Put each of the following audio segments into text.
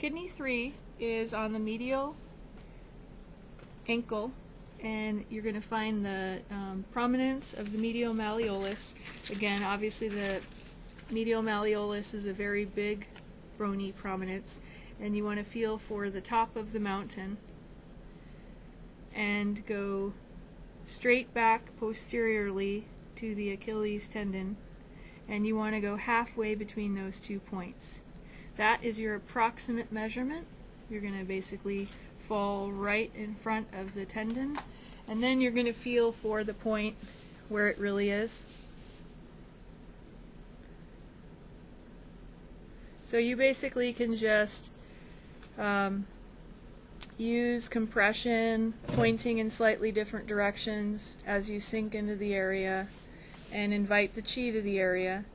Kidney 3 is on the medial ankle, and you're going to find the prominence of the medial malleolus. Again, obviously the medial malleolus is a very big bony prominence, and you want to feel for the top of the mountain and go straight back posteriorly to the Achilles tendon, and you want to go halfway between those 2 points. That is your approximate measurement. You're going to basically fall right in front of the tendon, and then you're going to feel for the point where it really is. So you basically can just use compression, pointing in slightly different directions as you sink into the area, and invite the chi to the area.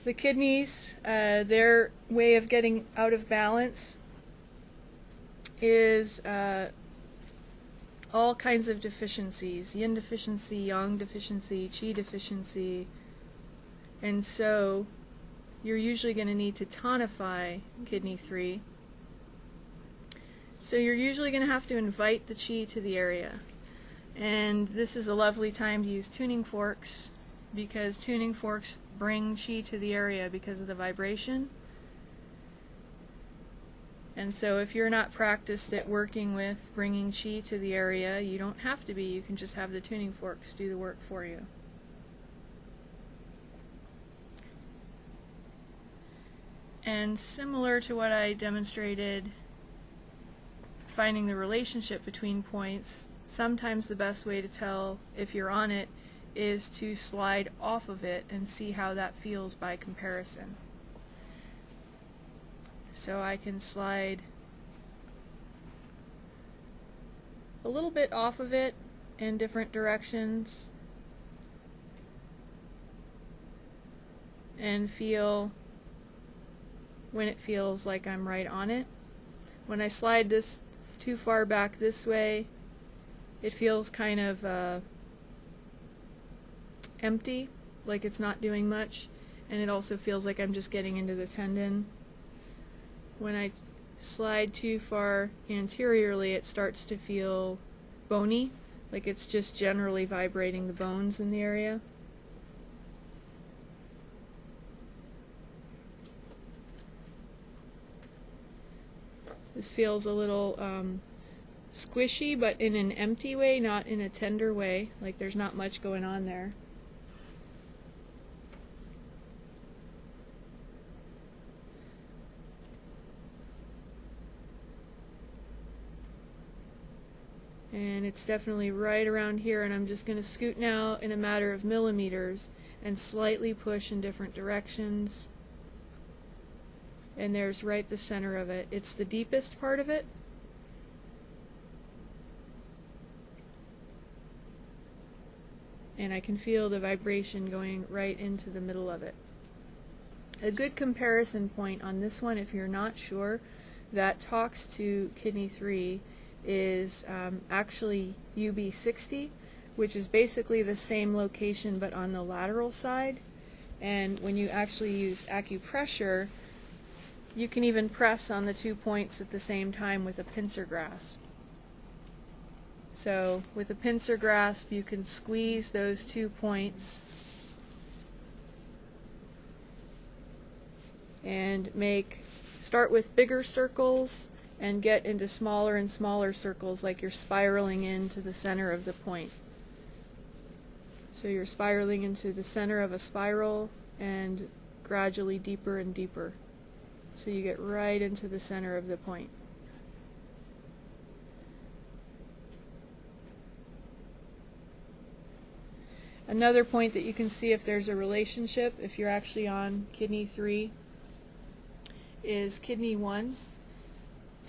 The kidneys, their way of getting out of balance is all kinds of deficiencies: yin deficiency, yang deficiency, qi deficiency, and so you're usually going to need to tonify kidney 3. So you're usually going to have to invite the qi to the area, and this is a lovely time to use tuning forks, because tuning forks bring qi to the area because of the vibration. And so if you're not practiced at working with bringing qi to the area, you don't have to be. You can just have the tuning forks do the work for you. And similar to what I demonstrated, finding the relationship between points, sometimes the best way to tell if you're on it is to slide off of it and see how that feels by comparison. So I can slide a little bit off of it in different directions and feel when it feels like I'm right on it. When I slide this too far back this way, it feels kind of empty, like it's not doing much, and it also feels like I'm just getting into the tendon. When I slide too far anteriorly, it starts to feel bony, like it's just generally vibrating the bones in the area. This feels a little squishy, but in an empty way, not in a tender way, like there's not much going on there. And it's definitely right around here, and I'm just going to scoot now in a matter of millimeters and slightly push in different directions. And there's right the center of it. It's the deepest part of it. And I can feel the vibration going right into the middle of it. A good comparison point on this one, if you're not sure, that talks to kidney 3 is actually UB60, which is basically the same location but on the lateral side. And when you actually use acupressure, you can even press on the 2 points at the same time with a pincer grasp. So with a pincer grasp, you can squeeze those 2 points and start with bigger circles and get into smaller and smaller circles, like you're spiraling into the center of the point. So you're spiraling into the center of a spiral and gradually deeper and deeper. So you get right into the center of the point. Another point that you can see if there's a relationship, if you're actually on kidney 3, is kidney 1.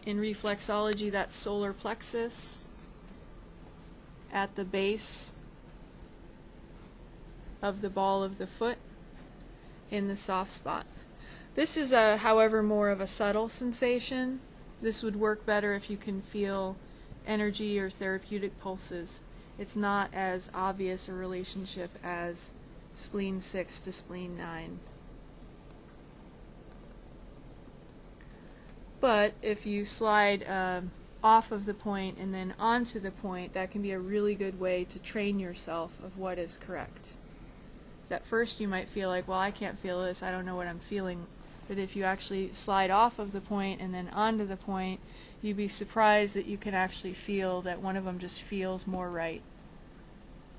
In reflexology, that's solar plexus at the base of the ball of the foot in the soft spot. This is, however, more of a subtle sensation. This would work better if you can feel energy or therapeutic pulses. It's not as obvious a relationship as spleen 6 to spleen 9. But if you slide off of the point and then onto the point, that can be a really good way to train yourself of what is correct. At first you might feel like, well, I can't feel this, I don't know what I'm feeling. But if you actually slide off of the point and then onto the point, you'd be surprised that you can actually feel that one of them just feels more right.